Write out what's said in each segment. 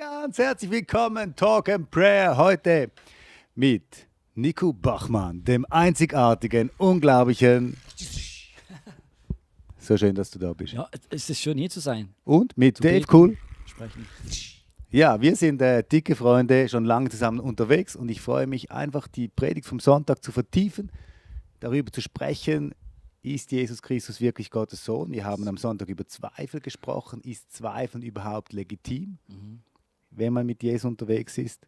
Ganz herzlich willkommen, Talk and Prayer, heute mit Nico Bachmann, dem einzigartigen, unglaublichen. So schön, dass du da bist. Ja, es ist schön hier zu sein. Und mit Zu Dave beten, Cool. Sprechen. Ja, wir sind dicke Freunde, schon lange zusammen unterwegs und ich freue mich einfach, die Predigt vom Sonntag zu vertiefen, darüber zu sprechen, ist Jesus Christus wirklich Gottes Sohn? Wir haben am Sonntag über Zweifel gesprochen. Ist Zweifeln überhaupt legitim, wenn man mit Jesus unterwegs ist?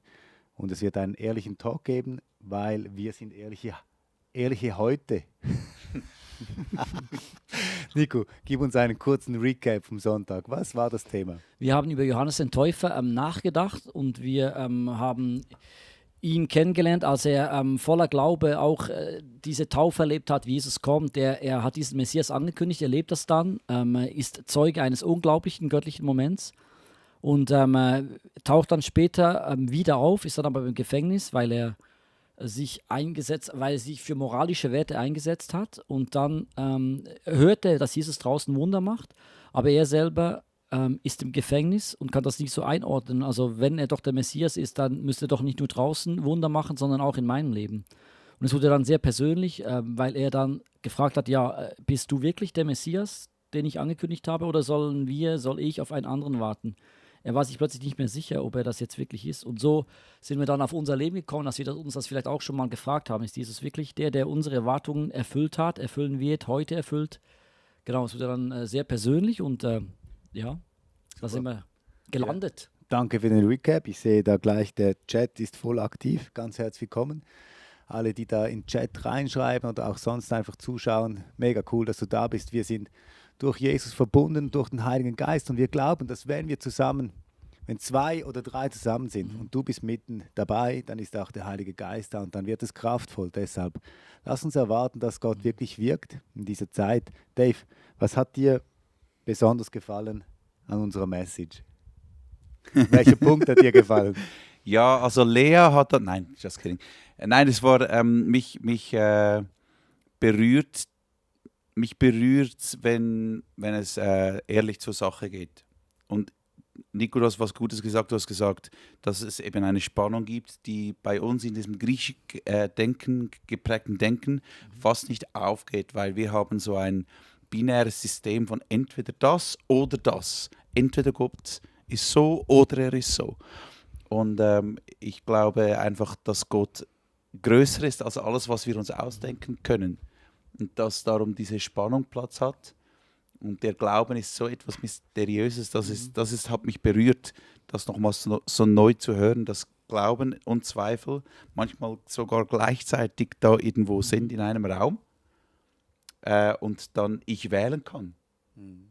Und es wird einen ehrlichen Talk geben, weil wir sind ehrliche heute. Nico, gib uns einen kurzen Recap vom Sonntag. Was war das Thema? Wir haben über Johannes den Täufer nachgedacht und wir haben ihn kennengelernt, als er voller Glaube auch diese Taufe erlebt hat, wie Jesus kommt. Er hat diesen Messias angekündigt, er lebt das dann, ist Zeuge eines unglaublichen göttlichen Moments und taucht dann später wieder auf, ist dann aber im Gefängnis, weil er sich für moralische Werte eingesetzt hat und dann hört er, dass Jesus draußen Wunder macht, aber er selber ist im Gefängnis und kann das nicht so einordnen. Also wenn er doch der Messias ist, dann müsste er doch nicht nur draußen Wunder machen, sondern auch in meinem Leben. Und es wurde dann sehr persönlich, weil er dann gefragt hat, ja, bist du wirklich der Messias, den ich angekündigt habe, oder soll ich auf einen anderen warten? Er war sich plötzlich nicht mehr sicher, ob er das jetzt wirklich ist. Und so sind wir dann auf unser Leben gekommen, dass wir uns das vielleicht auch schon mal gefragt haben. Ist Jesus wirklich der unsere Erwartungen erfüllt hat, erfüllen wird, heute erfüllt? Genau, es wurde dann sehr persönlich und ja, da sind wir gelandet. Ja. Danke für den Recap. Ich sehe da gleich, der Chat ist voll aktiv. Ganz herzlich willkommen. Alle, die da in den Chat reinschreiben oder auch sonst einfach zuschauen, mega cool, dass du da bist. Wir sind durch Jesus verbunden, durch den Heiligen Geist und wir glauben, dass wenn 2 oder 3 zusammen sind und du bist mitten dabei, dann ist auch der Heilige Geist da und dann wird es kraftvoll. Deshalb lass uns erwarten, dass Gott wirklich wirkt in dieser Zeit. Dave, was hat dir besonders gefallen an unserer Message? Welcher Punkt hat dir gefallen? Ja, also Lea hat dann, nein, just kidding. Nein, es war, mich berührt, wenn es ehrlich zur Sache geht. Und Nico, du hast was Gutes gesagt, du hast gesagt, dass es eben eine Spannung gibt, die bei uns in diesem griechisch geprägten Denken fast nicht aufgeht, weil wir haben so ein binäres System von entweder das oder das. Entweder Gott ist so oder er ist so. Und ich glaube einfach, dass Gott größer ist als alles, was wir uns ausdenken können. Und dass darum diese Spannung Platz hat. Und der Glauben ist so etwas Mysteriöses, hat mich berührt, das nochmals so neu zu hören, dass Glauben und Zweifel manchmal sogar gleichzeitig da irgendwo sind in einem Raum und dann ich wählen kann.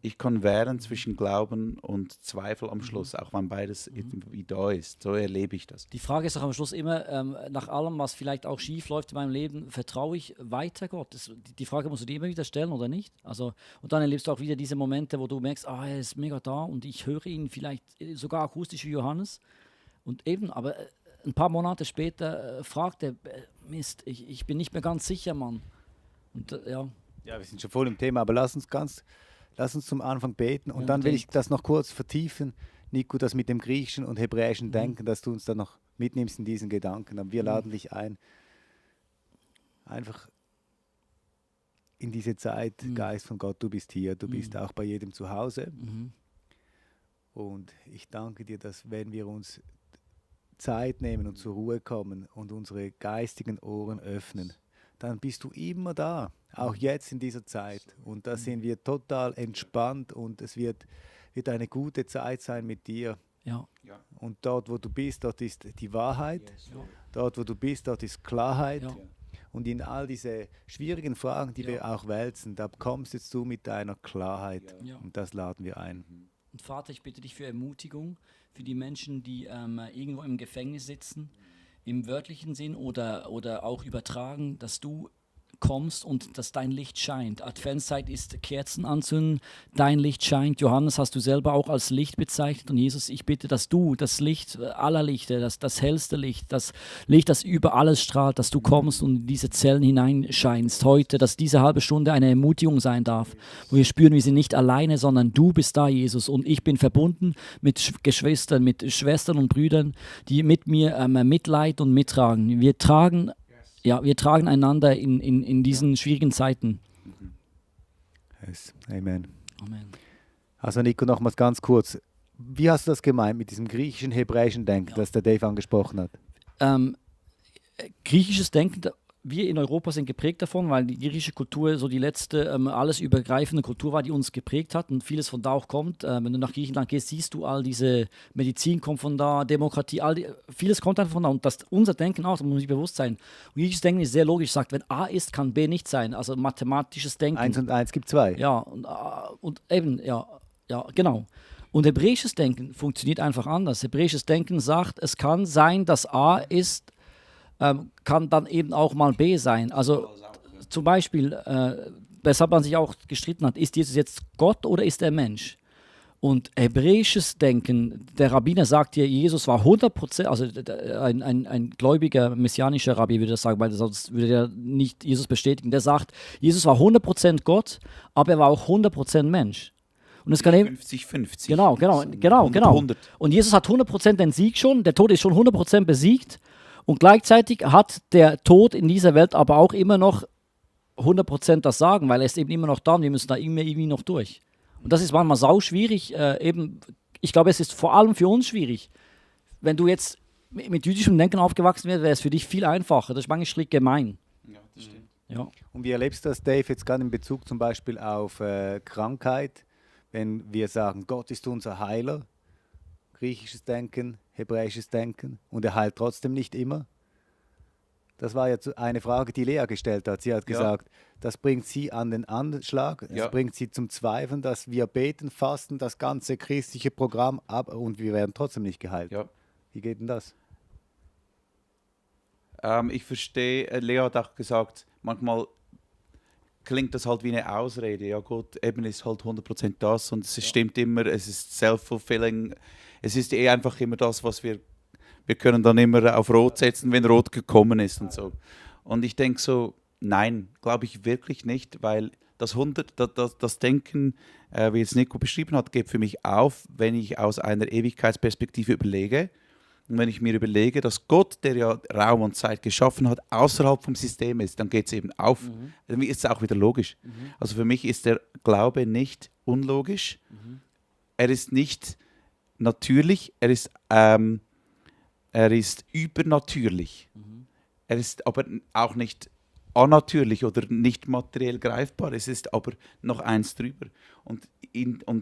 Ich kann wählen zwischen Glauben und Zweifel am Schluss, auch wenn beides irgendwie da ist. So erlebe ich das. Die Frage ist doch am Schluss immer, nach allem, was vielleicht auch schief läuft in meinem Leben, vertraue ich weiter Gott? Die Frage musst du dir immer wieder stellen, oder nicht? Also, und dann erlebst du auch wieder diese Momente, wo du merkst, er ist mega da und ich höre ihn vielleicht sogar akustisch wie Johannes. Und eben, aber ein paar Monate später fragt er, Mist, ich bin nicht mehr ganz sicher, Mann. Und Ja, wir sind schon voll im Thema, aber lass uns zum Anfang beten und Ja, dann will ich unbedingt. das noch kurz vertiefen, Nico, das mit dem griechischen und hebräischen Denken, dass du uns dann noch mitnimmst in diesen Gedanken. Aber wir laden dich ein, einfach in diese Zeit, Geist von Gott, du bist hier, du bist auch bei jedem zu Hause. Und ich danke dir, dass wenn wir uns Zeit nehmen und zur Ruhe kommen und unsere geistigen Ohren öffnen, dann bist du immer da, auch jetzt in dieser Zeit. Und da sind wir total entspannt und es wird eine gute Zeit sein mit dir. Ja. Und dort, wo du bist, dort ist die Wahrheit. Ja. Dort, wo du bist, dort ist Klarheit. Ja. Und in all diese schwierigen Fragen, die wir auch wälzen, da kommst jetzt du mit deiner Klarheit. Ja. Und das laden wir ein. Und Vater, ich bitte dich für Ermutigung, für die Menschen, die irgendwo im Gefängnis sitzen, im wörtlichen Sinn oder auch übertragen, dass du kommst und dass dein Licht scheint. Adventszeit ist Kerzen anzünden, dein Licht scheint. Johannes hast du selber auch als Licht bezeichnet. Und Jesus, ich bitte, dass du das Licht aller Lichter, das hellste Licht, das Licht, das über alles strahlt, dass du kommst und in diese Zellen hineinscheinst heute, dass diese halbe Stunde eine Ermutigung sein darf, wo wir spüren, wir sind nicht alleine, sondern du bist da, Jesus. Und ich bin verbunden mit Geschwistern, mit Schwestern und Brüdern, die mit mir Mitleid und mittragen. Wir tragen einander in diesen schwierigen Zeiten. Yes. Amen. Amen. Also Nico, nochmals ganz kurz. Wie hast du das gemeint mit diesem griechischen, hebräischen Denken, das der Dave angesprochen hat? Griechisches Denken, wir in Europa sind geprägt davon, weil die griechische Kultur so die letzte alles übergreifende Kultur war, die uns geprägt hat und vieles von da auch kommt. Wenn du nach Griechenland gehst, siehst du all diese Medizin kommt von da, Demokratie, vieles kommt einfach von da und unser Denken auch, da muss man sich bewusst sein. Und griechisches Denken ist sehr logisch, sagt, wenn A ist, kann B nicht sein, also mathematisches Denken. 1 und 1 gibt 2. Ja, und eben, ja, genau. Und hebräisches Denken funktioniert einfach anders. Hebräisches Denken sagt, es kann sein, dass A ist, kann dann eben auch mal B sein. Also zum Beispiel, weshalb man sich auch gestritten hat, ist Jesus jetzt Gott oder ist er Mensch? Und hebräisches Denken, der Rabbiner sagt hier, Jesus war 100%, also ein gläubiger, messianischer Rabbi würde das sagen, weil sonst würde er nicht Jesus bestätigen. Der sagt, Jesus war 100% Gott, aber er war auch 100% Mensch. Und es kann eben 50-50. Genau. 100. Und Jesus hat 100% den Sieg schon, der Tod ist schon 100% besiegt. Und gleichzeitig hat der Tod in dieser Welt aber auch immer noch 100% das Sagen, weil er ist eben immer noch da und wir müssen da irgendwie noch durch. Und das ist manchmal sau schwierig. Ich glaube, es ist vor allem für uns schwierig. Wenn du jetzt mit jüdischem Denken aufgewachsen wärst, wäre es für dich viel einfacher. Das ist manchmal schlicht gemein. Ja, das stimmt. Ja. Und wie erlebst du das, Dave, jetzt gerade in Bezug zum Beispiel auf Krankheit, wenn wir sagen, Gott ist unser Heiler, griechisches Denken, hebräisches Denken, und er heilt trotzdem nicht immer? Das war jetzt eine Frage, die Lea gestellt hat. Sie hat gesagt, das bringt sie an den Anschlag, es bringt sie zum Zweifeln, dass wir beten, fasten, das ganze christliche Programm ab und wir werden trotzdem nicht geheilt. Ja. Wie geht denn das? Ich verstehe, Lea hat auch gesagt, manchmal klingt das halt wie eine Ausrede. Ja, Gott eben ist halt 100% das und es stimmt immer, es ist self-fulfilling. Es ist einfach immer das, was wir können dann immer auf Rot setzen, wenn Rot gekommen ist und so. Und ich denke so, nein, glaube ich wirklich nicht, weil das Denken, wie es Nico beschrieben hat, geht für mich auf, wenn ich aus einer Ewigkeitsperspektive überlege. Und wenn ich mir überlege, dass Gott, der ja Raum und Zeit geschaffen hat, außerhalb vom System ist, dann geht es eben auf. Dann ist es auch wieder logisch. Also für mich ist der Glaube nicht unlogisch. Er ist nicht natürlich, er ist übernatürlich. Er ist aber auch nicht annatürlich oder nicht materiell greifbar. Es ist aber noch eins drüber. Und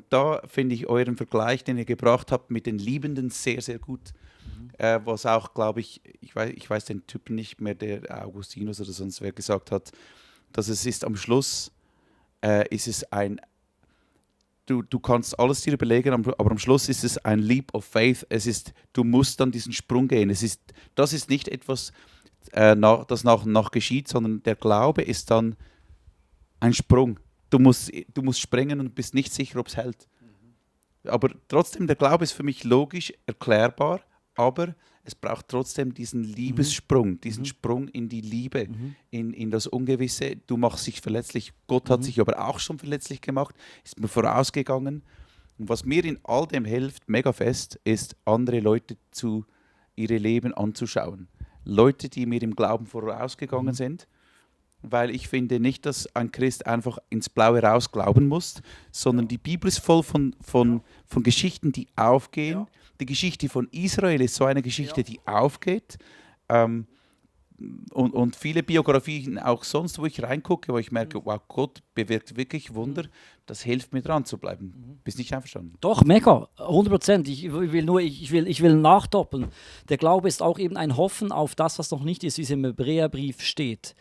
da finde ich euren Vergleich, den ihr gebracht habt mit den Liebenden, sehr, sehr gut. Was auch, glaube ich weiß den Typen nicht mehr, der Augustinus oder sonst wer gesagt hat, dass es ist am Schluss, ist es ein, du kannst alles dir überlegen, aber am Schluss ist es ein Leap of Faith. Du musst dann diesen Sprung gehen. Das ist nicht etwas, das nach geschieht, sondern der Glaube ist dann ein Sprung. Du musst springen und bist nicht sicher, ob es hält. Aber trotzdem, der Glaube ist für mich logisch erklärbar, aber es braucht trotzdem diesen Liebessprung, diesen Sprung in die Liebe, in das Ungewisse. Du machst dich verletzlich. Gott hat sich aber auch schon verletzlich gemacht, ist mir vorausgegangen. Und was mir in all dem hilft, mega fest, ist, andere Leute ihre Leben anzuschauen. Leute, die mir im Glauben vorausgegangen sind, weil ich finde nicht, dass ein Christ einfach ins Blaue raus glauben muss, sondern die Bibel ist voll von Geschichten, die aufgehen. Ja. Die Geschichte von Israel ist so eine Geschichte, die aufgeht. Und viele Biografien auch sonst, wo ich reingucke, wo ich merke, wow, Gott bewirkt wirklich Wunder, das hilft mir dran zu bleiben. Bist nicht einverstanden? Doch, mega, 100%. Ich will nachdoppeln. Der Glaube ist auch eben ein Hoffen auf das, was noch nicht ist, wie es im Hebräerbrief steht.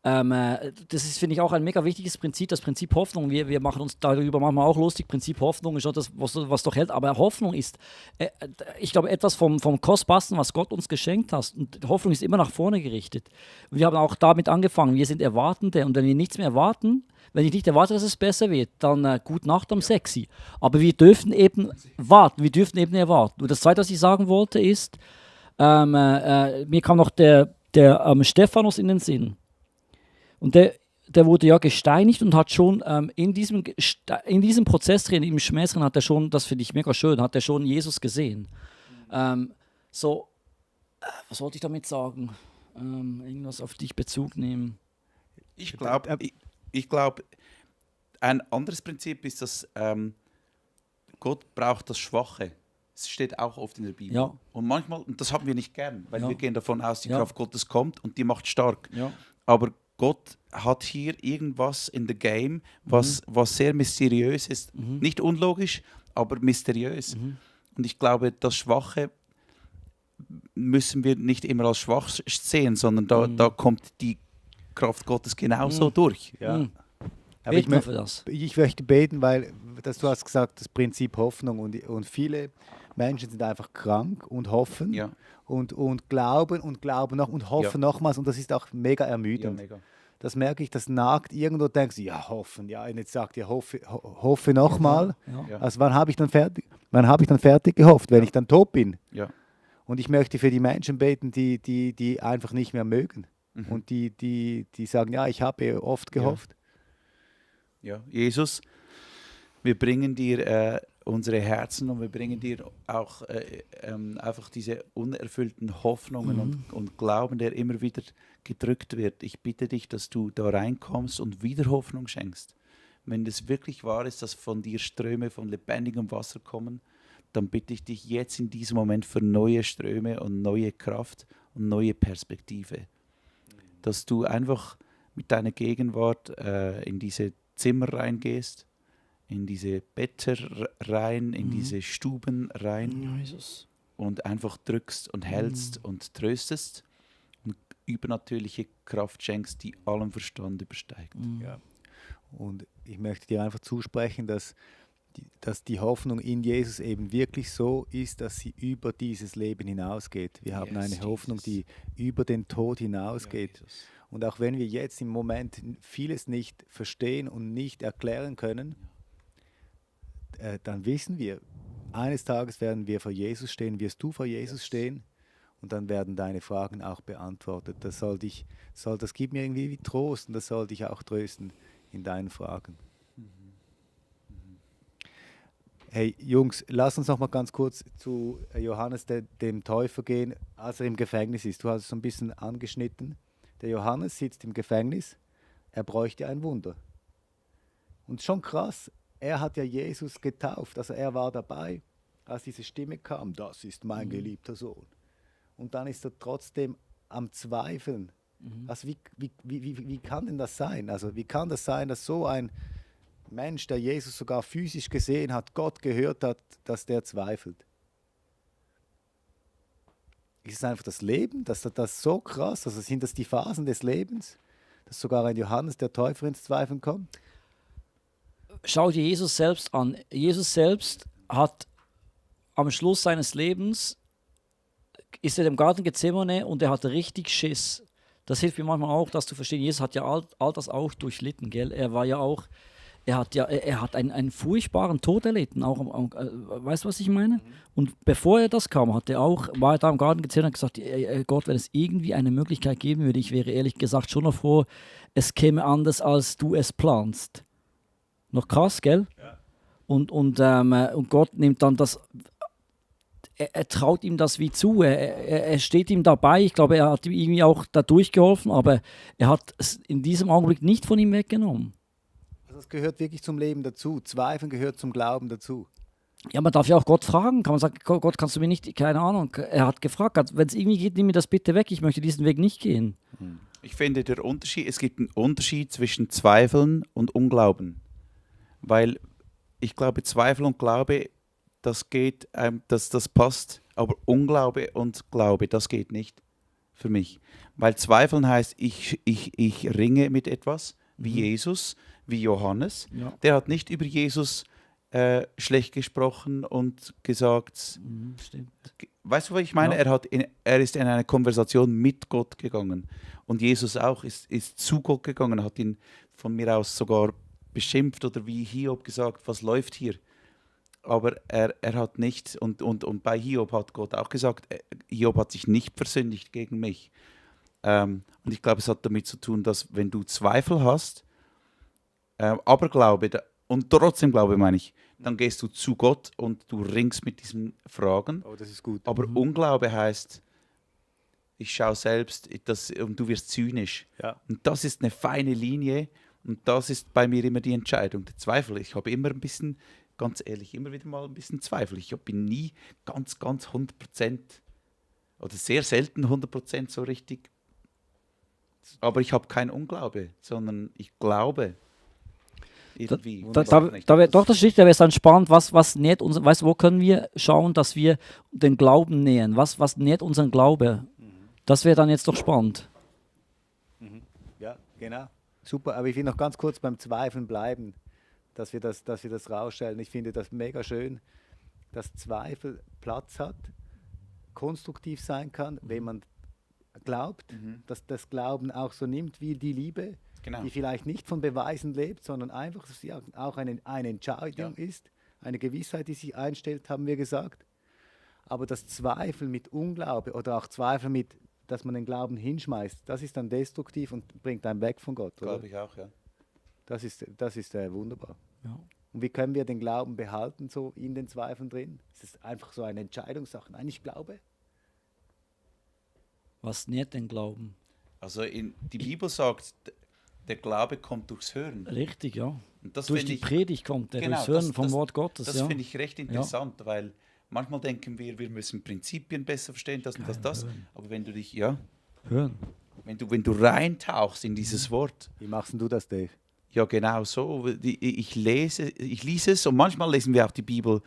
Das ist, finde ich, auch ein mega wichtiges Prinzip, das Prinzip Hoffnung. Wir machen uns darüber manchmal auch lustig. Prinzip Hoffnung ist schon das, was doch hält. Aber Hoffnung ist, ich glaube, etwas vom Kostbarsten, was Gott uns geschenkt hat. Und Hoffnung ist immer nach vorne gerichtet. Und wir haben auch damit angefangen. Wir sind Erwartende. Und wenn wir nichts mehr erwarten, wenn ich nicht erwarte, dass es besser wird, dann gute Nacht am Sexy. Aber wir dürfen eben warten. Wir dürfen eben erwarten. Und das Zweite, was ich sagen wollte, ist, mir kam noch der Stephanus in den Sinn. Und der wurde ja gesteinigt und hat schon in diesem Prozess drin, im Schmäß drin, hat er schon, das finde ich mega schön, hat er schon Jesus gesehen. Was wollte ich damit sagen? Irgendwas auf dich Bezug nehmen. Ich glaube, ein anderes Prinzip ist, dass Gott braucht das Schwache. Es steht auch oft in der Bibel. Ja. Und manchmal, und das haben wir nicht gern, weil Ja. wir gehen davon aus, die Ja. Kraft Gottes kommt und die macht stark. Ja. Aber Gott hat hier irgendwas in the game, was sehr mysteriös ist. Nicht unlogisch, aber mysteriös. Und ich glaube, das Schwache müssen wir nicht immer als schwach sehen, sondern da kommt die Kraft Gottes genauso durch. Ja. Mhm. Aber Beten wir für das. ich möchte beten, weil du hast gesagt, das Prinzip Hoffnung und viele Menschen sind einfach krank und hoffen Ja. und glauben noch und hoffen nochmals und das ist auch mega Ja, ermüdend. mega. Das merke ich, das nagt irgendwo, denkst du, ja hoffen, ja und jetzt sagt ihr hoffe nochmal. Ja. Also wann habe ich dann fertig gehofft, wenn ich dann tot bin? Ja. Und ich möchte für die Menschen beten, die einfach nicht mehr mögen und die sagen, ja, ich habe oft gehofft. Ja, Jesus, wir bringen dir unsere Herzen und wir bringen dir auch einfach diese unerfüllten Hoffnungen und Glauben, der immer wieder gedrückt wird. Ich bitte dich, dass du da reinkommst und wieder Hoffnung schenkst. Wenn es wirklich wahr ist, dass von dir Ströme von lebendigem Wasser kommen, dann bitte ich dich jetzt in diesem Moment für neue Ströme und neue Kraft und neue Perspektive. Dass du einfach mit deiner Gegenwart in diese Zimmer reingehst, in diese Betten rein, in diese Stuben rein Jesus. und einfach drückst und hältst und tröstest und übernatürliche Kraft schenkst, die allem Verstand übersteigt. Ja. Und ich möchte dir einfach zusprechen, dass die Hoffnung in Jesus eben wirklich so ist, dass sie über dieses Leben hinausgeht. Wir haben eine Hoffnung, die über den Tod hinausgeht. Und auch wenn wir jetzt im Moment vieles nicht verstehen und nicht erklären können, dann wissen wir, eines Tages werden wir vor Jesus stehen, wirst du vor Jesus stehen und dann werden deine Fragen auch beantwortet. Das gibt mir irgendwie wie Trost und das soll dich auch trösten in deinen Fragen. Hey Jungs, lass uns noch mal ganz kurz zu Johannes dem Täufer gehen, als er im Gefängnis ist. Du hast es so ein bisschen angeschnitten. Der Johannes sitzt im Gefängnis, er bräuchte ein Wunder. Und schon krass, er hat ja Jesus getauft, also er war dabei, als diese Stimme kam, das ist mein geliebter Sohn. Und dann ist er trotzdem am Zweifeln. Also wie kann denn das sein? Also wie kann das sein, dass so ein Mensch, der Jesus sogar physisch gesehen hat, Gott gehört hat, dass der zweifelt? Ist es einfach das Leben, dass das so krass, also sind das die Phasen des Lebens, dass sogar ein Johannes der Täufer ins Zweifeln kommt? Schau dir Jesus selbst an. Jesus selbst hat am Schluss seines Lebens, ist er im Garten Gethsemane und er hatte richtig Schiss. Das hilft mir manchmal auch, das zu verstehen. Jesus hat ja all das auch durchlitten, gell? Er hat einen furchtbaren Tod erlitten, auch weißt du, was ich meine? Und bevor er das kam, war er da im Garten Gethsemane und hat gesagt, Gott, wenn es irgendwie eine Möglichkeit geben würde, ich wäre ehrlich gesagt schon noch froh, es käme anders, als du es planst. Noch krass, gell? Ja. Und Gott nimmt dann das, er traut ihm das wie zu, er steht ihm dabei. Ich glaube, er hat ihm irgendwie auch da durchgeholfen, aber er hat es in diesem Augenblick nicht von ihm weggenommen. Also das gehört wirklich zum Leben dazu. Zweifeln gehört zum Glauben dazu. Ja, man darf ja auch Gott fragen. Kann man sagen, Gott, kannst du mir nicht, keine Ahnung. Er hat gefragt, wenn es irgendwie geht, nimm mir das bitte weg, ich möchte diesen Weg nicht gehen. Ich finde, es gibt einen Unterschied zwischen Zweifeln und Unglauben. Weil ich glaube, Zweifel und Glaube, das passt, aber Unglaube und Glaube, das geht nicht. für mich. Weil Zweifeln heißt, ich ringe mit etwas, wie Mhm. Jesus, wie Johannes. Ja. Der hat nicht über Jesus schlecht gesprochen und gesagt, Stimmt. weißt du, was ich meine? Ja. Er ist in eine Konversation mit Gott gegangen. Und Jesus auch ist zu Gott gegangen, hat ihn von mir aus sogar beschimpft oder wie Hiob gesagt, was läuft hier? Aber er hat nicht, und bei Hiob hat Gott auch gesagt, Hiob hat sich nicht versündigt gegen mich. Und ich glaube, es hat damit zu tun, dass wenn du Zweifel hast, aber Glaube, und trotzdem Glaube meine ich, dann gehst du zu Gott und du ringst mit diesen Fragen. Oh, das ist gut. Aber Unglaube heißt, ich schaue selbst und du wirst zynisch. Ja. Und das ist eine feine Linie und das ist bei mir immer die Entscheidung. Der Zweifel, ich habe immer ein bisschen, ganz ehrlich, immer wieder mal ein bisschen Zweifel. Ich bin nie ganz 100% oder sehr selten 100% so richtig. Aber ich habe keinen Unglaube, sondern ich glaube irgendwie. Doch, das stimmt, da wäre es dann spannend, was nährt uns, weißt du, wo können wir schauen, dass wir den Glauben nähern? Was nährt unseren Glaube? Das wäre dann jetzt doch spannend. Ja, genau. Super, aber ich will noch ganz kurz beim Zweifeln bleiben, dass wir das rausstellen. Ich finde das mega schön, dass Zweifel Platz hat, konstruktiv sein kann, wenn man glaubt, dass das Glauben auch so nimmt wie die Liebe, Genau. die vielleicht nicht von Beweisen lebt, sondern einfach dass sie auch eine Entscheidung ist, eine Gewissheit, die sich einstellt, haben wir gesagt. Aber das Zweifel mit Unglaube oder auch Zweifel mit, dass man den Glauben hinschmeißt, das ist dann destruktiv und bringt einen weg von Gott. Oder? Glaube ich auch, ja. Das ist wunderbar. Ja. Und wie können wir den Glauben behalten, so in den Zweifeln drin? Es ist einfach so eine Entscheidungssache. Nein, ich glaube. Was nährt den Glauben? Also die Bibel sagt, der Glaube kommt durchs Hören. Richtig, ja. Und das Durch finde die ich, Predigt kommt der, genau, durchs Hören vom Wort Gottes. das Ja. finde ich recht interessant, weil manchmal denken wir müssen Prinzipien besser verstehen, das und das. Hören. Aber wenn du dich, Hören. wenn du reintauchst in dieses Wort, Wie machst denn du das, Dave? ja genau so, ich lese es und manchmal lesen wir auch die Bibel.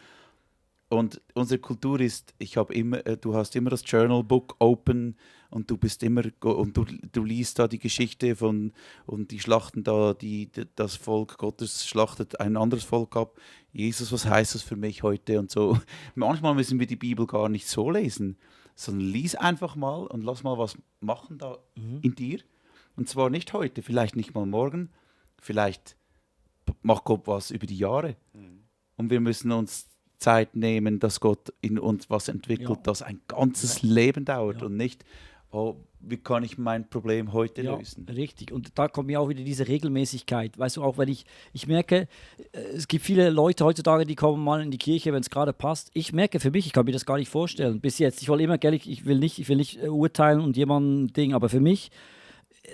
Und unsere Kultur ist, du hast immer das Journal Book open und du bist immer und du liest da die Geschichte und die schlachten da das Volk Gottes schlachtet ein anderes Volk ab. Jesus, was heißt das für mich heute und so. Manchmal müssen wir die Bibel gar nicht so lesen, sondern lies einfach mal und lass mal was machen da in dir. Und zwar nicht heute, vielleicht nicht mal morgen, vielleicht macht Gott was über die Jahre. Und wir müssen uns Zeit nehmen, dass Gott in uns was entwickelt, das ein ganzes Leben dauert und nicht, wie kann ich mein Problem heute lösen? Richtig. Und da kommt mir auch wieder diese Regelmäßigkeit. Weißt du, auch wenn ich merke, es gibt viele Leute heutzutage, die kommen mal in die Kirche, wenn es gerade passt. Ich merke für mich, ich kann mir das gar nicht vorstellen. Bis jetzt. Ich will immer, ich will nicht urteilen und jemandem Ding, aber für mich,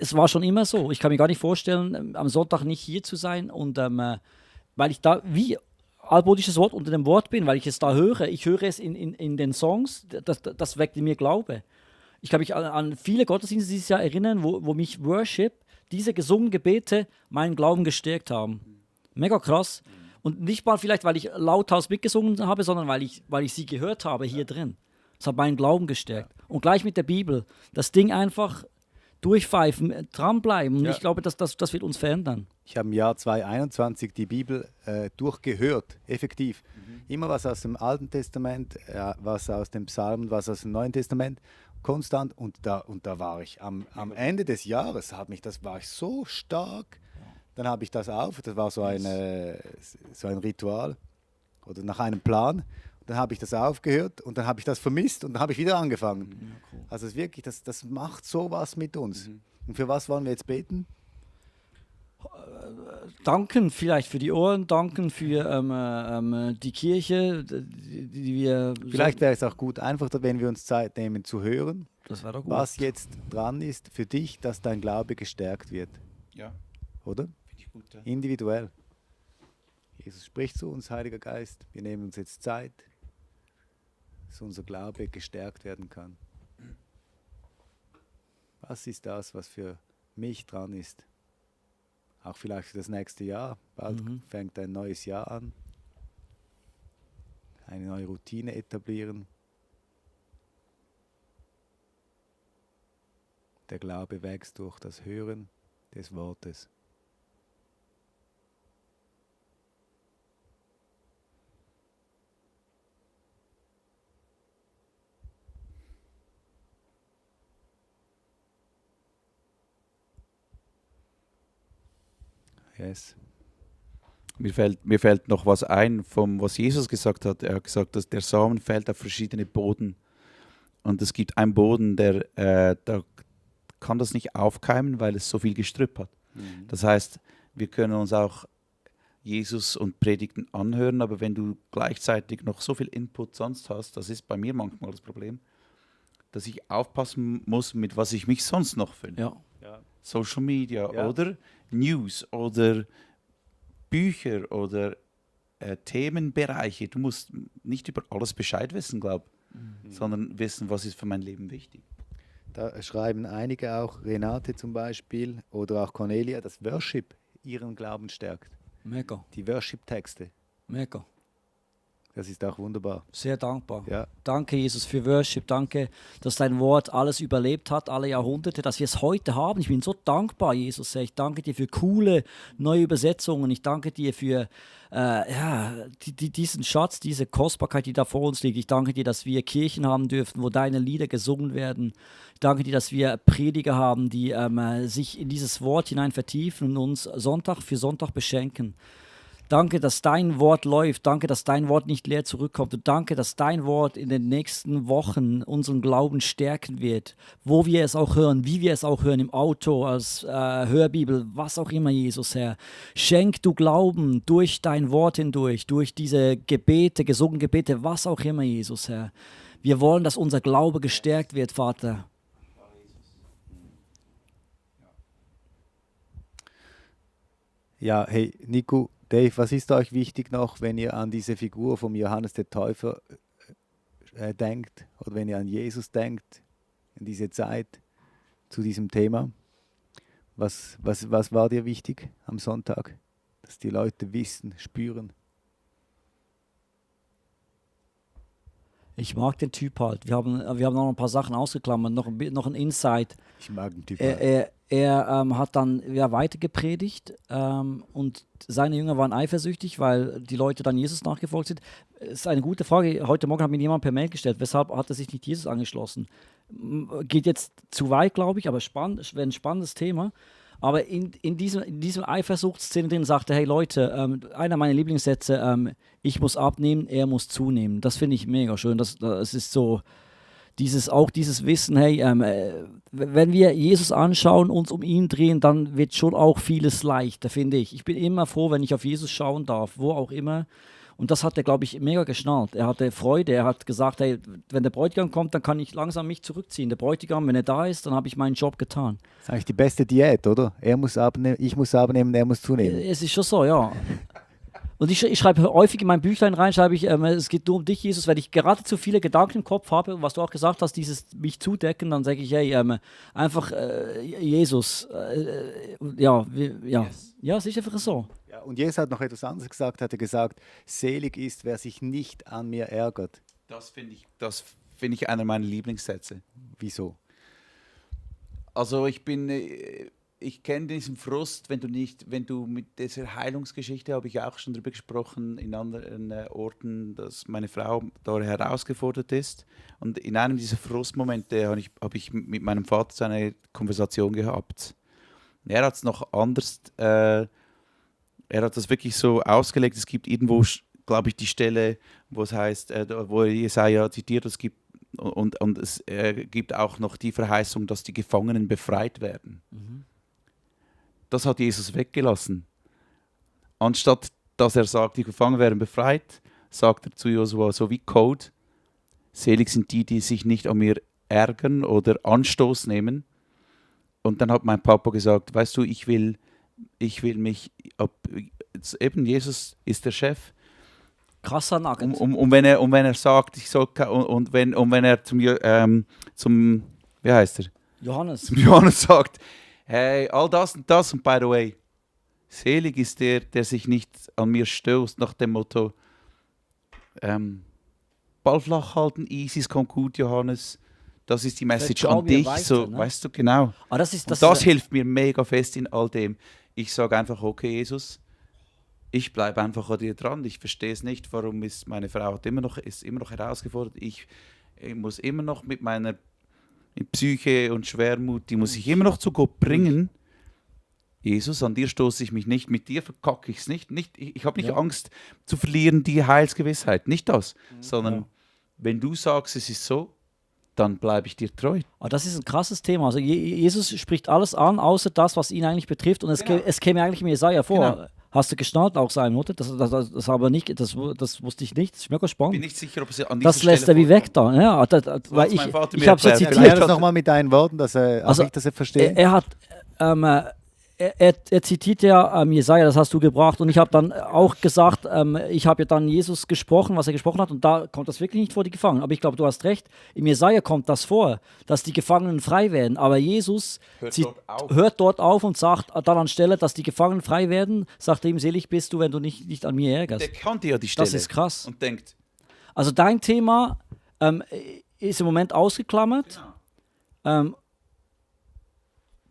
es war schon immer so. Ich kann mir gar nicht vorstellen, am Sonntag nicht hier zu sein und weil ich da wie altmodisches Wort unter dem Wort bin, weil ich es da höre. Ich höre es in den Songs, das weckt in mir Glaube. Ich kann mich an viele Gottesdienste dieses Jahr erinnern, wo mich Worship, diese gesungenen Gebete, meinen Glauben gestärkt haben. Mega krass. Und nicht mal vielleicht, weil ich lauthals mitgesungen habe, sondern weil ich sie gehört habe hier drin. Das hat meinen Glauben gestärkt. Und gleich mit der Bibel. Das Ding einfach durchpfeifen, dranbleiben. Und ich glaube, das wird uns verändern. Ich habe im Jahr 2021 die Bibel durchgehört, effektiv. Immer was aus dem Alten Testament, was aus dem Psalmen, was aus dem Neuen Testament, konstant. Und da war ich am Ende des Jahres, war ich so stark. Dann habe ich das das war so ein Ritual oder nach einem Plan. Dann habe ich das aufgehört und dann habe ich das vermisst und dann habe ich wieder angefangen. Ja, cool. Also es ist wirklich, das macht sowas mit uns. Und für was wollen wir jetzt beten? Danken vielleicht für die Ohren, danken für die Kirche, die wir... Vielleicht wäre es auch gut, einfach, wenn wir uns Zeit nehmen zu hören, das wäre doch gut. was jetzt dran ist für dich, dass dein Glaube gestärkt wird. Ja, Oder? finde ich gut. Ja. Individuell. Jesus spricht zu uns, Heiliger Geist. Wir nehmen uns jetzt Zeit, dass unser Glaube gestärkt werden kann. Was ist das, was für mich dran ist? Auch vielleicht für das nächste Jahr. Bald fängt ein neues Jahr an. Eine neue Routine etablieren. Der Glaube wächst durch das Hören des Wortes. Yes. Mir fällt noch was ein, was Jesus gesagt hat. Er hat gesagt, dass der Samen fällt auf verschiedene Boden. Und es gibt einen Boden, da kann das nicht aufkeimen, weil es so viel Gestrüpp hat. Mhm. Das heißt, wir können uns auch Jesus und Predigten anhören, aber wenn du gleichzeitig noch so viel Input sonst hast, das ist bei mir manchmal das Problem, dass ich aufpassen muss, mit was ich mich sonst noch fülle. Ja. Ja. Social Media Ja. oder News oder Bücher oder Themenbereiche. Du musst nicht über alles Bescheid wissen, sondern wissen, was ist für mein Leben wichtig. Da schreiben einige auch, Renate zum Beispiel oder auch Cornelia, dass Worship ihren Glauben stärkt. Mega, Die Worship-Texte, mega. das ist auch wunderbar. Sehr dankbar. Ja. Danke, Jesus, für Worship. Danke, dass dein Wort alles überlebt hat, alle Jahrhunderte, dass wir es heute haben. Ich bin so dankbar, Jesus. Ich danke dir für coole neue Übersetzungen. Ich danke dir für diesen Schatz, diese Kostbarkeit, die da vor uns liegt. Ich danke dir, dass wir Kirchen haben dürfen, wo deine Lieder gesungen werden. Ich danke dir, dass wir Prediger haben, die sich in dieses Wort hinein vertiefen und uns Sonntag für Sonntag beschenken. Danke, dass dein Wort läuft. Danke, dass dein Wort nicht leer zurückkommt. Und danke, dass dein Wort in den nächsten Wochen unseren Glauben stärken wird. Wo wir es auch hören, wie wir es auch hören, im Auto, als Hörbibel, was auch immer, Jesus, Herr. Schenk du Glauben durch dein Wort hindurch, durch diese Gebete, gesungenen Gebete, was auch immer, Jesus, Herr. Wir wollen, dass unser Glaube gestärkt wird, Vater. Ja, hey, Nico, Dave, was ist euch wichtig noch, wenn ihr an diese Figur vom Johannes der Täufer denkt oder wenn ihr an Jesus denkt, in diese Zeit zu diesem Thema? Was war dir wichtig am Sonntag, dass die Leute wissen, spüren? Ich mag den Typ halt. Wir haben noch ein paar Sachen ausgeklammert, noch ein Insight. Ich mag den Typ. Er hat dann weiter gepredigt und seine Jünger waren eifersüchtig, weil die Leute dann Jesus nachgefolgt sind. Das ist eine gute Frage. Heute Morgen hat mir jemand per Mail gestellt, weshalb hat er sich nicht Jesus angeschlossen? Geht jetzt zu weit, glaube ich, aber wäre ein spannendes Thema. Aber in diesem Eifersuchtsszene drin sagte, hey Leute, einer meiner Lieblingssätze, ich muss abnehmen, er muss zunehmen. Das finde ich mega schön. Das ist so, dieses Wissen, hey, wenn wir Jesus anschauen, uns um ihn drehen, dann wird schon auch vieles leichter, finde ich. Ich bin immer froh, wenn ich auf Jesus schauen darf, wo auch immer. Und das hat er, glaube ich, mega geschnallt. Er hatte Freude, er hat gesagt, hey, wenn der Bräutigam kommt, dann kann ich langsam mich zurückziehen. Der Bräutigam, wenn er da ist, dann habe ich meinen Job getan. Das ist eigentlich die beste Diät, oder? Er muss abnehmen, ich muss abnehmen, er muss zunehmen. Es ist schon so, ja. Und ich schreibe häufig in mein Büchlein rein, es geht nur um dich, Jesus. Wenn ich gerade zu viele Gedanken im Kopf habe, was du auch gesagt hast, dieses mich zudecken, dann sage ich, hey, einfach Jesus. Ja, es ist einfach so. Ja, und Jesus hat noch etwas anderes gesagt, hat er gesagt, selig ist, wer sich nicht an mir ärgert. Das finde ich einer meiner Lieblingssätze. Wieso? Also ich kenne diesen Frust, wenn du mit dieser Heilungsgeschichte, habe ich auch schon darüber gesprochen, in anderen Orten, dass meine Frau da herausgefordert ist. Und in einem dieser Frustmomente habe ich mit meinem Vater eine Konversation gehabt. Er hat es noch anders, er hat das wirklich so ausgelegt, es gibt irgendwo, glaube ich, die Stelle, wo es heißt, wo Jesaja zitiert, es gibt und es gibt auch noch die Verheißung, dass die Gefangenen befreit werden. Mhm. Das hat Jesus weggelassen. Anstatt dass er sagt, die Gefangenen werden befreit, sagt er zu Josua, so wie Code, selig sind die, die sich nicht an mir ärgern oder Anstoß nehmen. Und dann hat mein Papa gesagt, weißt du, ich will mich, eben Jesus ist der Chef. Krasser Nugget. Und wenn er sagt, ich soll, und wenn er zum wie heißt er? Johannes. Zum Johannes sagt, hey, all das und by the way, selig ist der sich nicht an mir stößt, nach dem Motto, Ball flach halten, easy, es kommt gut, Johannes, Das ist die Message Vertrau an mir dich, weiter, so, ne? weißt du, genau. Aber das ist, Und das hilft mir mega fest in all dem. Ich sage einfach, okay, Jesus, ich bleibe einfach an dir dran. Ich verstehe es nicht, warum ist meine Frau ist immer noch herausgefordert. Ich muss immer noch mit meiner Psyche und Schwermut, die muss ich immer noch zu Gott bringen. Jesus, an dir stoße ich mich nicht, mit dir verkacke ich es nicht. Ich habe nicht Ja. Angst zu verlieren, die Heilsgewissheit. Nicht das, sondern wenn du sagst, es ist so, dann bleibe ich dir treu. Aber das ist ein krasses Thema. Also Jesus spricht alles an, außer das, was ihn eigentlich betrifft. Und Genau. es käme eigentlich im Jesaja vor. Genau. Hast du geschnallt auch sein, oder? Das aber nicht, das wusste ich nicht. Das ist mega Ich spannend. bin nicht sicher, ob es an dieser Das lässt Stelle er wie weg vorkommt. da. Ja, weil hat's mein Vater ich mir habe so erklärt. zitiert. Erklär das nochmal mit deinen Worten, dass er, Also, ich das verstehe. Er hat, er zitiert ja Jesaja, das hast du gebracht, und ich habe dann auch gesagt, ich habe ja dann Jesus gesprochen, was er gesprochen hat, und da kommt das wirklich nicht vor, die Gefangenen. Aber ich glaube, du hast recht, im Jesaja kommt das vor, dass die Gefangenen frei werden. Aber Jesus hört dort auf und sagt dann anstelle, dass die Gefangenen frei werden, sagt er ihm, selig bist du, wenn du nicht an mir ärgerst. Der kannte ja die Stelle. Das ist krass. Und denkt, Also dein Thema ist im Moment ausgeklammert.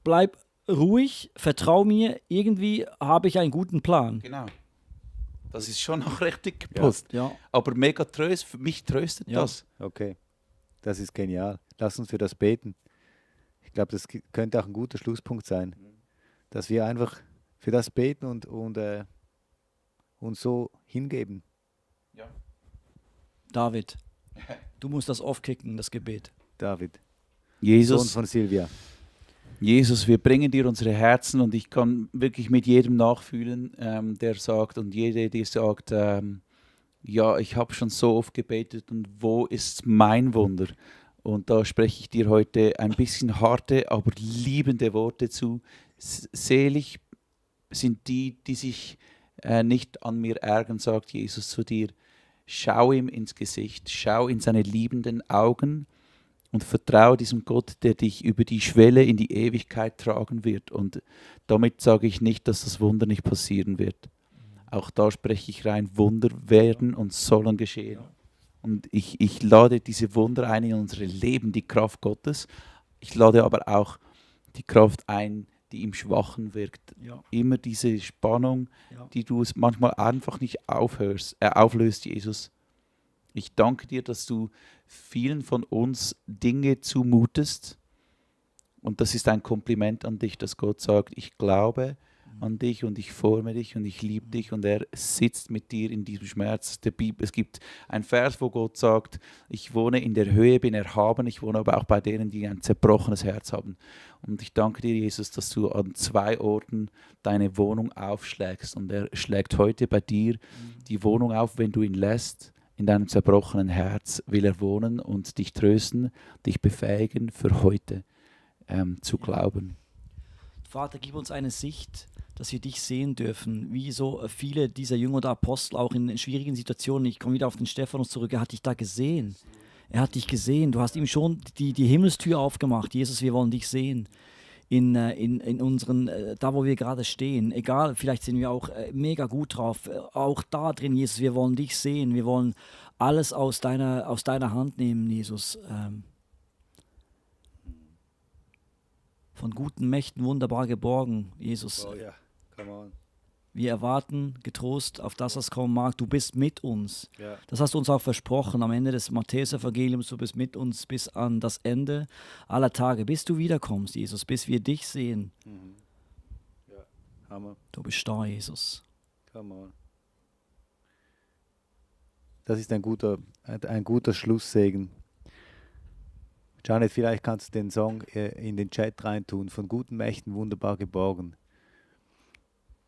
Bleib ruhig, vertrau mir, irgendwie habe ich einen guten Plan. genau. Das ist schon noch richtig gepasst. Ja. Aber mega tröst, für mich tröstet Ja. das. Okay, das ist genial. Lass uns für das beten. Ich glaube, das könnte auch ein guter Schlusspunkt sein, dass wir einfach für das beten und uns so hingeben. Ja. David, du musst das aufkicken, das Gebet. David, Sohn Jesus, von Silvia. Jesus, wir bringen dir unsere Herzen und ich kann wirklich mit jedem nachfühlen, der sagt und jede, die sagt, ja, ich habe schon so oft gebetet und wo ist mein Wunder? Und da spreche ich dir heute ein bisschen harte, aber liebende Worte zu. Selig sind die, die sich nicht an mir ärgern, sagt Jesus zu dir. Schau ihm ins Gesicht, schau in seine liebenden Augen und vertraue diesem Gott, der dich über die Schwelle in die Ewigkeit tragen wird. Und damit sage ich nicht, dass das Wunder nicht passieren wird. Auch da spreche ich rein, Wunder werden und sollen geschehen. Und ich lade diese Wunder ein in unsere Leben, die Kraft Gottes. Ich lade aber auch die Kraft ein, die im Schwachen wirkt. Ja. Immer diese Spannung, Ja. die du manchmal einfach nicht auflöst, Jesus. Ich danke dir, dass du vielen von uns Dinge zumutest. Und das ist ein Kompliment an dich, dass Gott sagt, ich glaube an dich und ich forme dich und ich liebe dich und er sitzt mit dir in diesem Schmerz. Es gibt einen Vers, wo Gott sagt, ich wohne in der Höhe, bin erhaben, ich wohne aber auch bei denen, die ein zerbrochenes Herz haben. Und ich danke dir, Jesus, dass du an 2 Orten deine Wohnung aufschlägst und er schlägt heute bei dir die Wohnung auf, wenn du ihn lässt. In deinem zerbrochenen Herz will er wohnen und dich trösten, dich befähigen, für heute zu glauben. Vater, gib uns eine Sicht, dass wir dich sehen dürfen, wie so viele dieser Jünger oder Apostel auch in schwierigen Situationen. Ich komme wieder auf den Stephanus zurück, er hat dich da gesehen. Er hat dich gesehen, du hast ihm schon die Himmelstür aufgemacht. Jesus, wir wollen dich sehen. In unseren, da wo wir gerade stehen, egal, vielleicht sind wir auch mega gut drauf, auch da drin, Jesus, wir wollen dich sehen, wir wollen alles aus deiner Hand nehmen, Jesus. Von guten Mächten wunderbar geborgen, Jesus. Oh ja, come on. Wir erwarten getrost auf das, was kommen mag. Du bist mit uns. Ja. Das hast du uns auch versprochen am Ende des Matthäus-Evangeliums. Du bist mit uns bis an das Ende aller Tage, bis du wiederkommst, Jesus, bis wir dich sehen. Ja, Hammer. Du bist da, Jesus. Come on. Das ist ein guter Schlusssegen. Janet, vielleicht kannst du den Song in den Chat reintun, von guten Mächten wunderbar geborgen.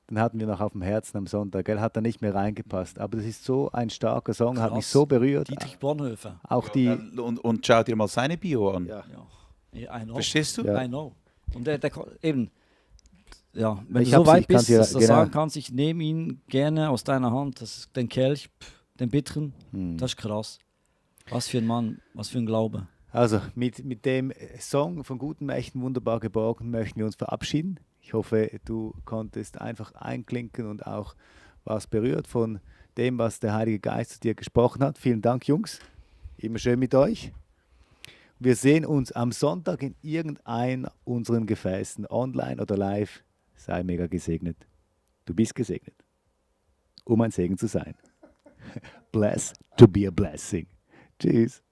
Den hatten wir noch auf dem Herzen am Sonntag, gell? Hat da nicht mehr reingepasst. Aber das ist so ein starker Song, hat mich Krass. so berührt. Dietrich Bonhoeffer. Auch die, Und schau dir mal seine Bio an. ja, Ja, I know. Verstehst du? Ja. I know. Und der eben, ja, wenn Ich du so hab's- weit ich kann's bist, dir- dass du genau. sagen kannst, ich nehme ihn gerne aus deiner Hand, das ist den Kelch, den bitteren, das ist krass. Was für ein Mann, was für ein Glaube. Also mit dem Song von guten Mächten wunderbar geborgen möchten wir uns verabschieden. Ich hoffe, du konntest einfach einklinken und auch warst berührt von dem, was der Heilige Geist zu dir gesprochen hat. Vielen Dank, Jungs. Immer schön mit euch. Wir sehen uns am Sonntag in irgendeinem unseren Gefäßen, online oder live. Sei mega gesegnet. Du bist gesegnet, um ein Segen zu sein. Bless to be a blessing. Tschüss.